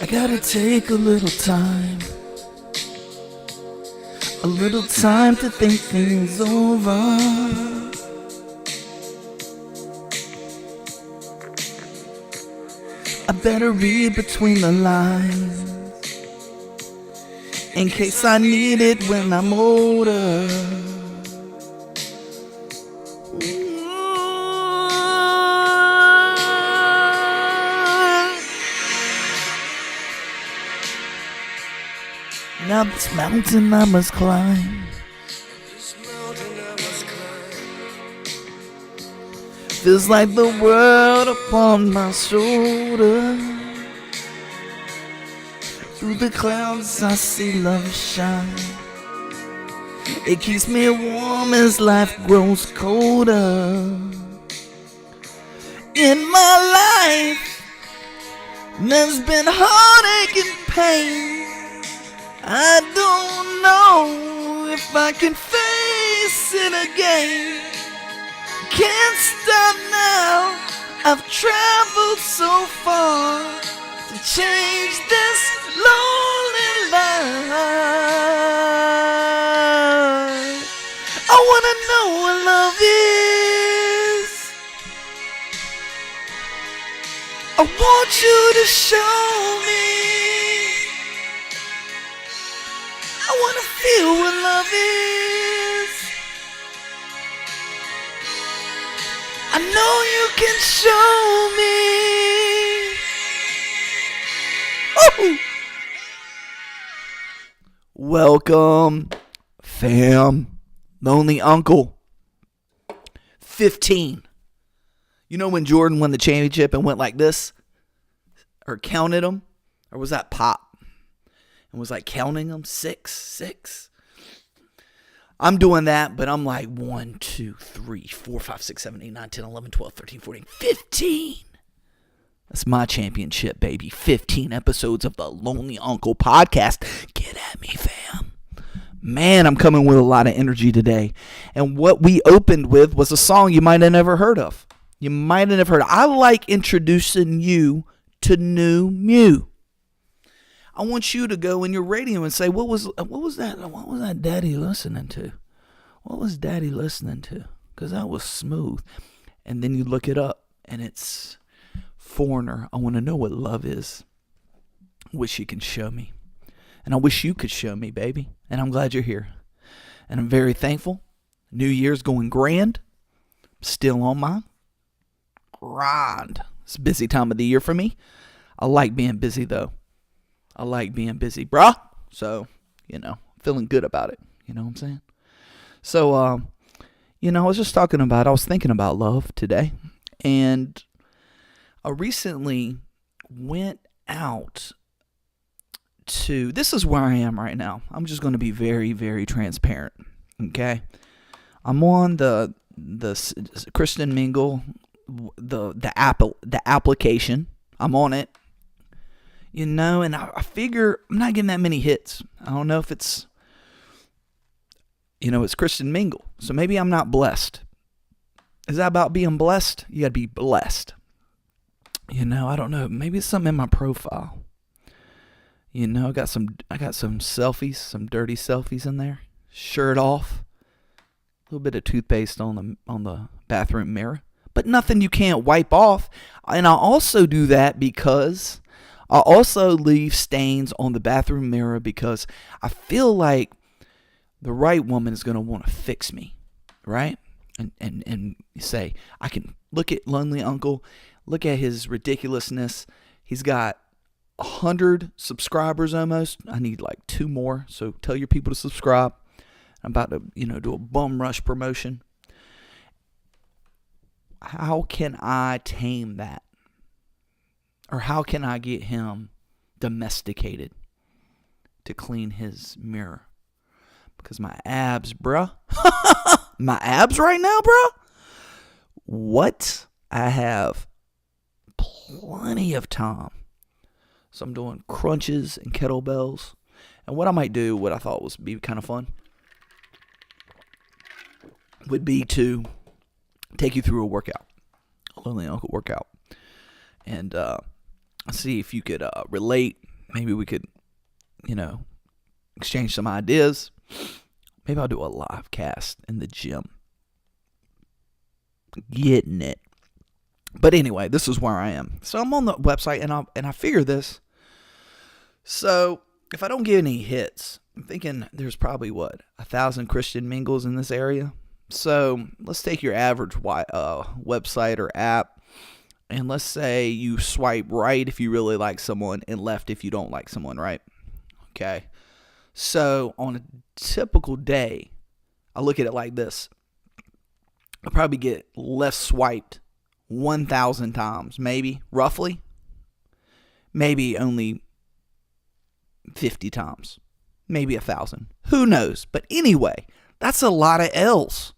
I gotta take a little time to think things over. I better read between the lines in case I need it when I'm older. Now this mountain I must climb feels like the world upon my shoulder. Through the clouds I see love shine. It keeps me warm as life grows colder. In my life there's been heartache and pain. I don't know if I can face it again. Can't stop now. I've traveled so far to change this lonely life. I wanna know what love is. I want you to show me. I wanna feel what love is. I know you can show me. Ooh. Welcome, fam. Lonely Uncle. 15. You know when Jordan won the championship and went like this? Or counted them? Or was that Pop? And was like counting them? 6. I'm doing that, but I'm like 1, 2, 3, 4, 5, 6, 7, 8, 9, 10, 11, 12, 13, 14, 15. That's my championship, baby. 15 episodes of the Lonely Uncle podcast. Get at me, fam. Man, I'm coming with a lot of energy today. And what we opened with was a song you might have never heard of. I like introducing you to New Mew. I want you to go in your radio and say, what was that daddy listening to? What was daddy listening to? Because that was smooth. And then you look it up, and it's Foreigner. I want to know what love is. Wish you can show me. And I wish you could show me, baby. And I'm glad you're here. And I'm very thankful. New Year's going grand. Still on my grind. It's a busy time of the year for me. I like being busy, though. I like being busy, bruh. So, feeling good about it. You know what I'm saying? So, I was thinking about love today. And I recently went out to, this is where I am right now. I'm just going to be very, very transparent. Okay? I'm on the Kristen Mingle, the application. I'm on it. And I figure I'm not getting that many hits. I don't know if it's, it's Kristen Mingle. So maybe I'm not blessed. Is that about being blessed? You got to be blessed. I don't know. Maybe it's something in my profile. I got some selfies, some dirty selfies in there. Shirt off. A little bit of toothpaste on the bathroom mirror. But nothing you can't wipe off. And I also do that because I also leave stains on the bathroom mirror because I feel like the right woman is going to want to fix me, right? And say, I can look at Lonely Uncle, look at his ridiculousness. He's got 100 subscribers almost. I need like 2 more, so tell your people to subscribe. I'm about to, do a bum rush promotion. How can I tame that? Or how can I get him domesticated to clean his mirror? Because my abs, bruh. My abs right now, bruh. What? I have plenty of time. So I'm doing crunches and kettlebells. And what I might do, what I thought would be kind of fun, would be to take you through a workout. A Lonely Uncle workout. And see if you could relate. Maybe we could, exchange some ideas. Maybe I'll do a live cast in the gym. Getting it. But anyway, this is where I am. So I'm on the website, and I figure this. So if I don't get any hits, I'm thinking there's probably 1,000 Christian mingles in this area. So let's take your average website or app, and let's say you swipe right if you really like someone and left if you don't like someone, right? Okay. So on a typical day, I look at it like this. I'll probably get left swiped 1,000 times, maybe, roughly. Maybe only 50 times. Maybe 1,000. Who knows? But anyway, that's a lot of L's.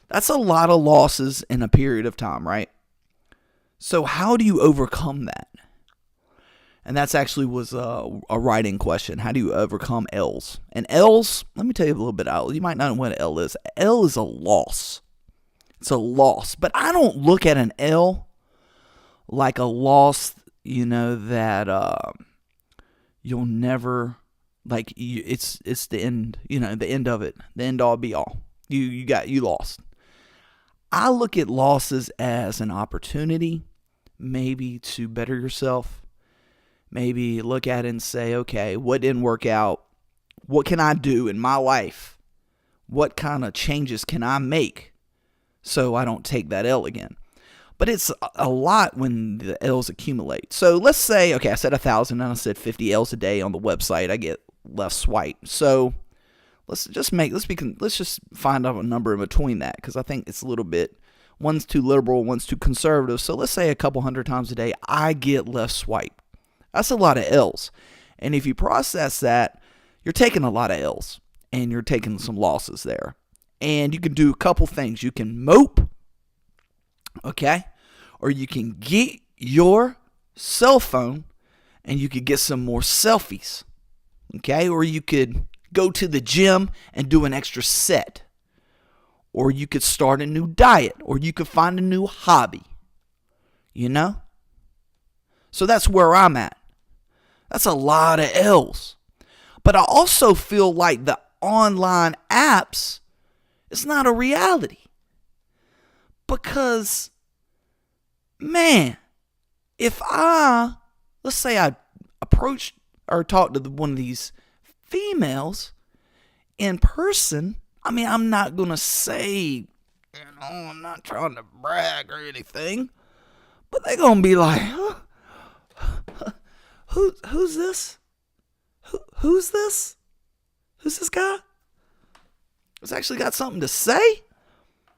That's a lot of losses in a period of time, right? So how do you overcome that? And that's actually was a writing question. How do you overcome L's? And L's, let me tell you a little bit. You might not know what an L is. L is a loss. It's a loss. But I don't look at an L like a loss, that you'll never, it's the end, the end of it. The end all be all. You lost. I look at losses as an opportunity, maybe to better yourself. Maybe look at it and say, okay, what didn't work out? What can I do in my life? What kind of changes can I make so I don't take that L again? But it's a lot when the L's accumulate. So let's say, okay, I said 1,000 and I said 50 L's a day on the website. I get left swipe. So let's just find out a number in between that, because I think it's a little bit, one's too liberal, one's too conservative. So let's say a couple hundred times a day I get left swipe. That's a lot of L's. And if you process that, you're taking a lot of L's and you're taking some losses there. And you can do a couple things. You can mope, okay? Or you can get your cell phone and you could get some more selfies, okay? Or you could go to the gym and do an extra set. Or you could start a new diet. Or you could find a new hobby, So that's where I'm at. That's a lot of L's. But I also feel like the online apps is not a reality. Because, man, if let's say I approached or talked to one of these females in person, I'm not going to say, I'm not trying to brag or anything, but they're going to be like, Who's this? Who's this? Who's this guy? He's actually got something to say?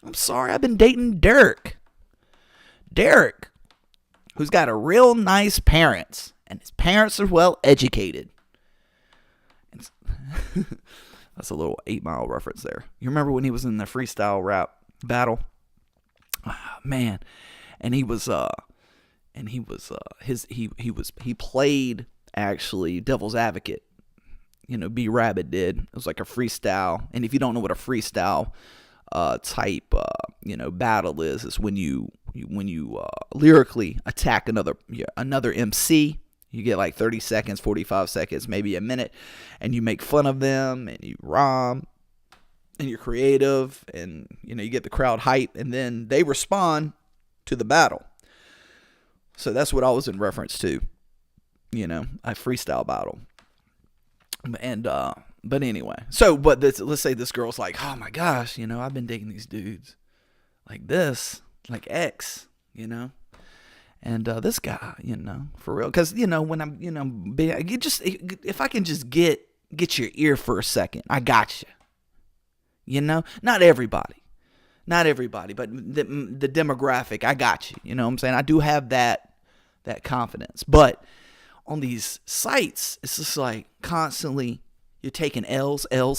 I'm sorry, I've been dating Derek. Derek, who's got a real nice parents, and his parents are well educated. That's a little 8 Mile reference there. You remember when he was in the freestyle rap battle? Oh, man, and he played actually devil's advocate. B Rabbit did. It was like a freestyle. And if you don't know what a freestyle type battle is, it's when you lyrically attack another MC. You get like 30 seconds, 45 seconds, maybe a minute, and you make fun of them and you rhyme and you're creative and you get the crowd hype, and then they respond to the battle. So that's what I was in reference to, a freestyle battle. And, but anyway, let's say this girl's like, oh my gosh, I've been dating these dudes like this, like X, and, this guy, for real. Cause, when I'm, if I can just get your ear for a second, I got you, not everybody, but the demographic, I got you, you know what I'm saying? I do have that confidence, but on these sites, it's just like constantly you're taking L's. You're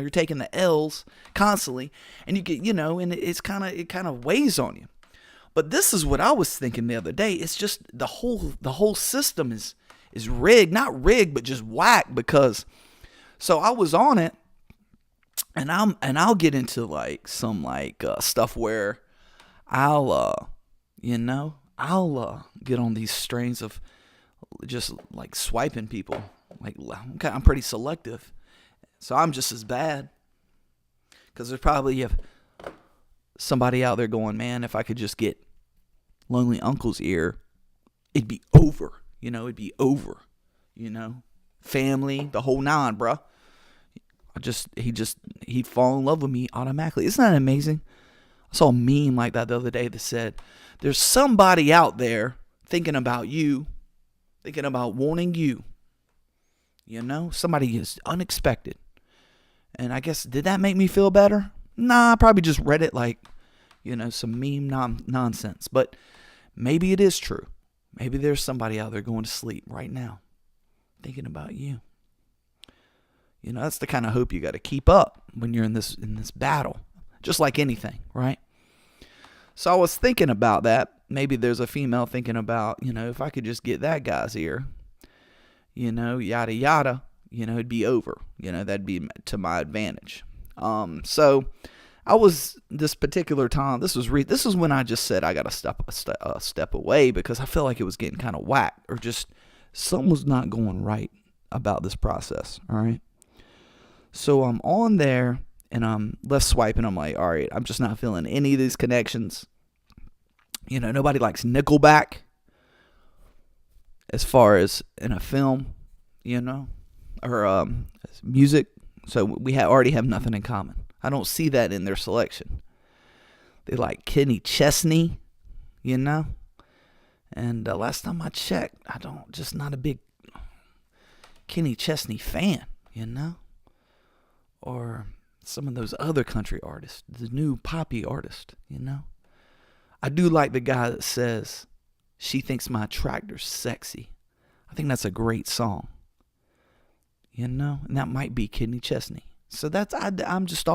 taking the L's constantly, and you get, and it kind of weighs on you. But this is what I was thinking the other day. It's just the whole system is rigged, not rigged, but just whacked. Because so I was on it, and I'll get into like some stuff where I'll I'll get on these strains of just like swiping people. Like I'm pretty selective, so I'm just as bad. Because there's probably somebody out there going, man, if I could just get Lonely Uncle's ear, it'd be over. It'd be over. Family, the whole nine, bruh. He'd fall in love with me automatically. Isn't that amazing? I saw a meme like that the other day that said, there's somebody out there thinking about you, thinking about wanting you. Somebody is unexpected. And I guess, did that make me feel better? Nah, I probably just read it like, some meme nonsense. But maybe it is true. Maybe there's somebody out there going to sleep right now, thinking about you. That's the kind of hope you got to keep up when you're in this battle. Just like anything, right? So I was thinking about that. Maybe there's a female thinking about, if I could just get that guy's ear, yada yada, it'd be over. That'd be to my advantage. So I was this particular time. This was when I just said I got to step away because I felt like it was getting kind of whack, or just something was not going right about this process. All right. So I'm on there and I'm left swiping. I'm like, all right, I'm just not feeling any of these connections. Nobody likes Nickelback as far as in a film, or music. So we already have nothing in common. I don't see that in their selection. They like Kenny Chesney, And last time I checked, just not a big Kenny Chesney fan, Or some of those other country artists, the new poppy artist, I do like the guy that says, she thinks my tractor's sexy. I think that's a great song. And that might be Kenny Chesney. So I'm just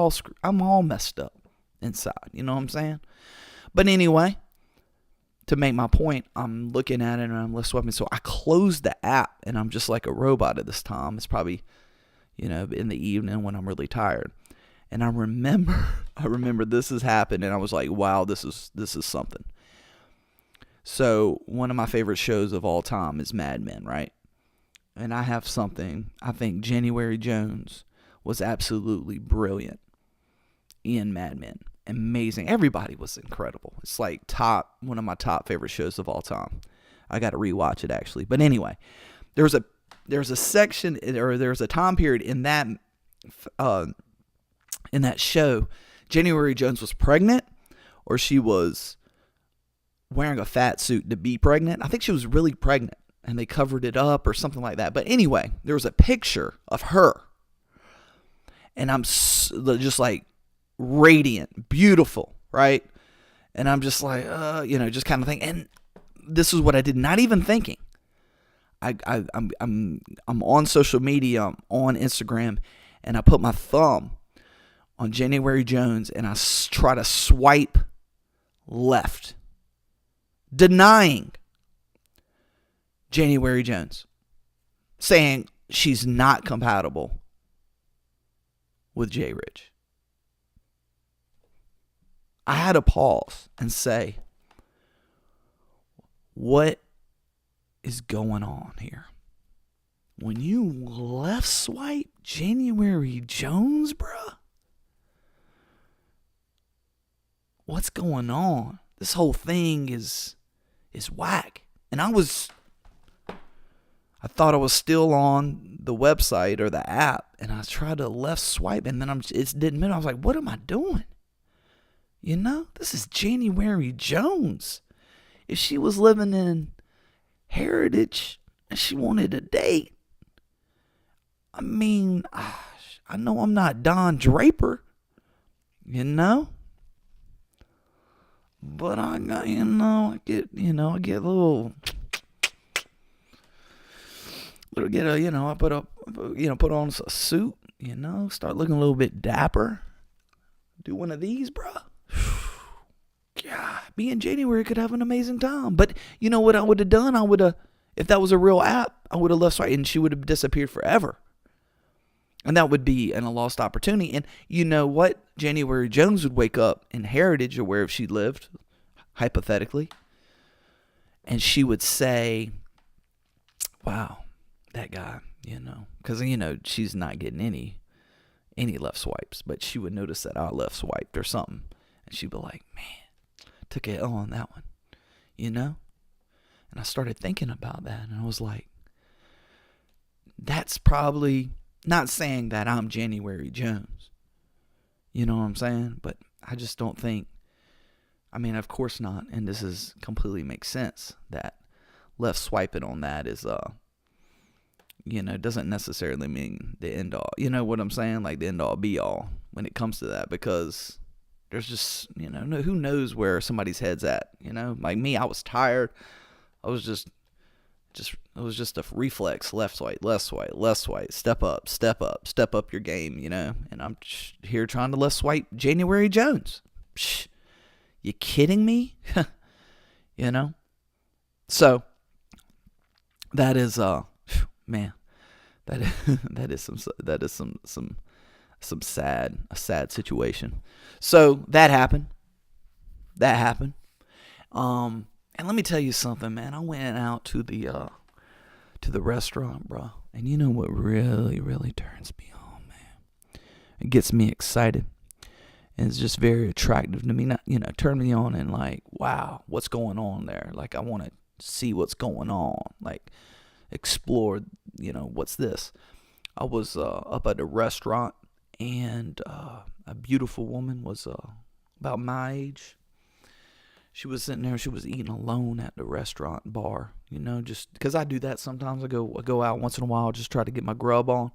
I'm all messed up inside. You know what I'm saying? But anyway, to make my point, I'm looking at it and I'm left swiping. So I closed the app and I'm just like a robot at this time. It's probably, in the evening when I'm really tired. And I remember this has happened and I was like, wow, this is something. So one of my favorite shows of all time is Mad Men, right? And I have something, I think January Jones was absolutely brilliant in Mad Men. Amazing. Everybody was incredible. It's like one of my top favorite shows of all time. I got to rewatch it actually. But anyway, there's a section, or there's a time period in that show. January Jones was pregnant, or she was wearing a fat suit to be pregnant. I think she was really pregnant and they covered it up or something like that. But anyway, there was a picture of her and I'm just like radiant, beautiful, right? And I'm just like, just kind of thinking. And this is what I did, not even thinking. I'm on social media, I'm on Instagram, and I put my thumb on January Jones and I try to swipe left, denying January Jones, saying she's not compatible with Jay Rich. I had to pause and say, what is going on here? When you left swipe January Jones, bruh, what's going on? This whole thing is whack. And I thought I was still on the website or the app, and I tried to left swipe, and then it didn't matter. I was like, what am I doing? This is January Jones. If she was living in Heritage and she wanted a date, I mean, I know I'm not Don Draper, but I got, I get a little, I put on a suit, start looking a little bit dapper. Do one of these, bro. God, me and January could have an amazing time. But you know what I would have done? If that was a real app, I would have left swipe and she would have disappeared forever. And that would be a lost opportunity. And you know what? January Jones would wake up in Heritage, or wherever she lived, hypothetically, And she would say, wow, that guy, because, she's not getting any left swipes, but she would notice that I left swiped or something. And she'd be like, man, took it on that one, And I started thinking about that, and I was like, that's probably not saying that I'm January Jones. You know what I'm saying? But I just don't think, of course not. And this is completely makes sense that left swiping on that is, doesn't necessarily mean the end all. You know what I'm saying? Like the end all be all when it comes to that, because there's just, who knows where somebody's head's at, Like me, I was tired. I was just it was just a reflex, left swipe, step up your game, And I'm here trying to left swipe January Jones. Psh, you kidding me? So that is man, that is some sad situation. So that happened. And let me tell you something, man. I went out to the restaurant, bro. And you know what really, really turns me on, man? It gets me excited. And it's just very attractive to me. Not, turn me on and like, wow, what's going on there? Like, I want to see what's going on. Like, explore, what's this? I was up at a restaurant, and a beautiful woman was about my age. She was sitting there. She was eating alone at the restaurant bar, just because I do that sometimes. I go out once in a while, just try to get my grub on,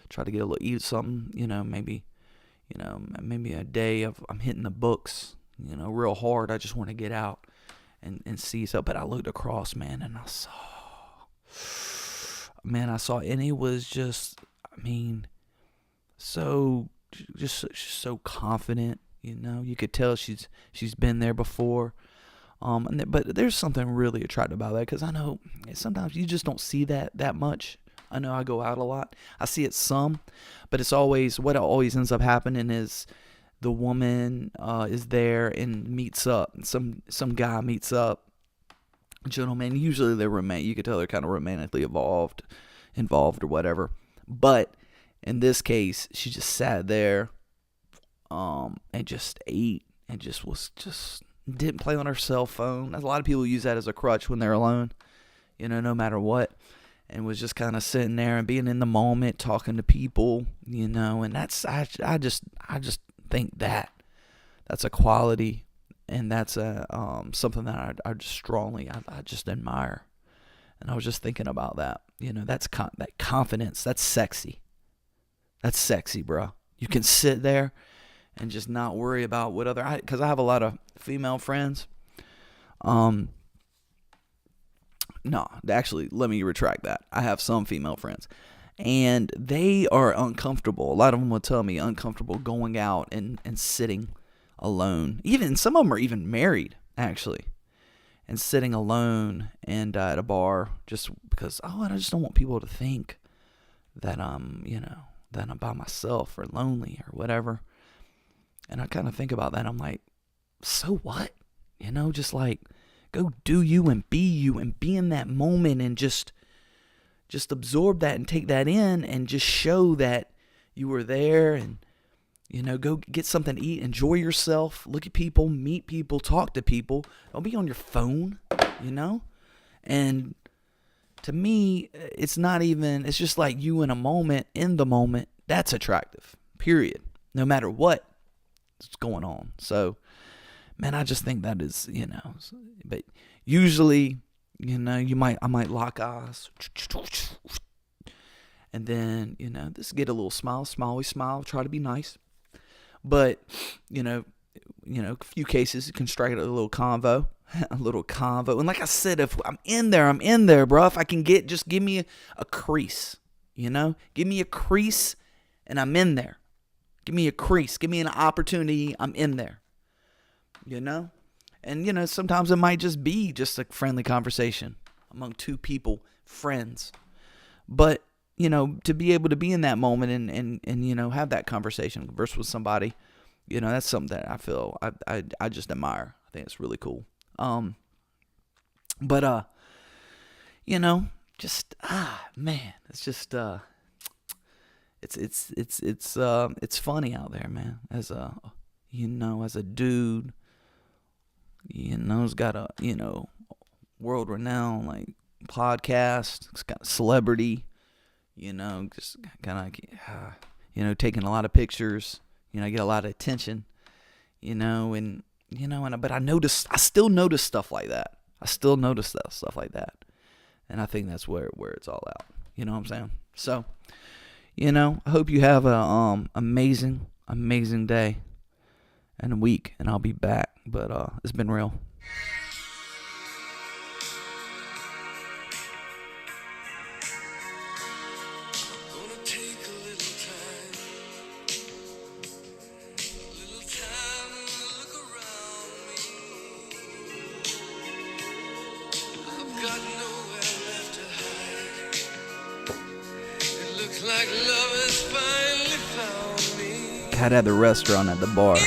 try to eat something, maybe a day I'm hitting the books, real hard. I just want to get out and see stuff. But I looked across, man, and I saw, and it was just, so confident. You could tell she's been there before. But there's something really attractive about that, because I know sometimes you just don't see that much. I know I go out a lot. I see it some, but it's always, what always ends up happening is the woman is there and meets up. Some guy meets up, gentleman. Usually they're romantic. You could tell they're kind of romantically involved or whatever. But in this case, she just sat there. And just ate and didn't play on her cell phone. A lot of people use that as a crutch when they're alone, no matter what, and was just kind of sitting there and being in the moment, talking to people, and that's, I just think that's a quality, and that's something that I just strongly, I just admire. And I was just thinking about that, that's that confidence. That's sexy, bro. You can sit there and just not worry about what because I have a lot of female friends. No, actually, let me retract that. I have some female friends, and they are uncomfortable. A lot of them will tell me uncomfortable going out and sitting alone. Even some of them are even married, actually, and sitting alone and at a bar just because, I just don't want people to think that I'm by myself or lonely or whatever. And I kind of think about that. I'm like, so what? Just like, go do you and be in that moment and just absorb that and take that in and just show that you were there, and, go get something to eat, enjoy yourself, look at people, meet people, talk to people. Don't be on your phone, And to me, it's it's just like you in the moment. That's attractive, period. No matter what. What's going on. So, man, I just think that is, but usually, I might lock eyes, and then, just get a little smile, try to be nice, but, a few cases, you can strike a little convo, and like I said, if I'm in there, bro. If I can just give me a crease, give me a crease, and I'm in there. Give me a crease. Give me an opportunity. I'm in there. And, sometimes it might just be just a friendly conversation among two people, friends. But, to be able to be in that moment and have that conversation, converse with somebody, that's something that I feel I just admire. I think it's really cool. But just man, it's just it's funny out there, man. As a dude, has got a world renowned like podcast. It's got a celebrity, just kind of taking a lot of pictures. Get a lot of attention. But I still notice stuff like that. And I think that's where it's all out. You know what I'm saying? So, I hope you have a amazing day and a week, and I'll be back. But it's been real. Like love has finally found me. Had at the restaurant at the bar.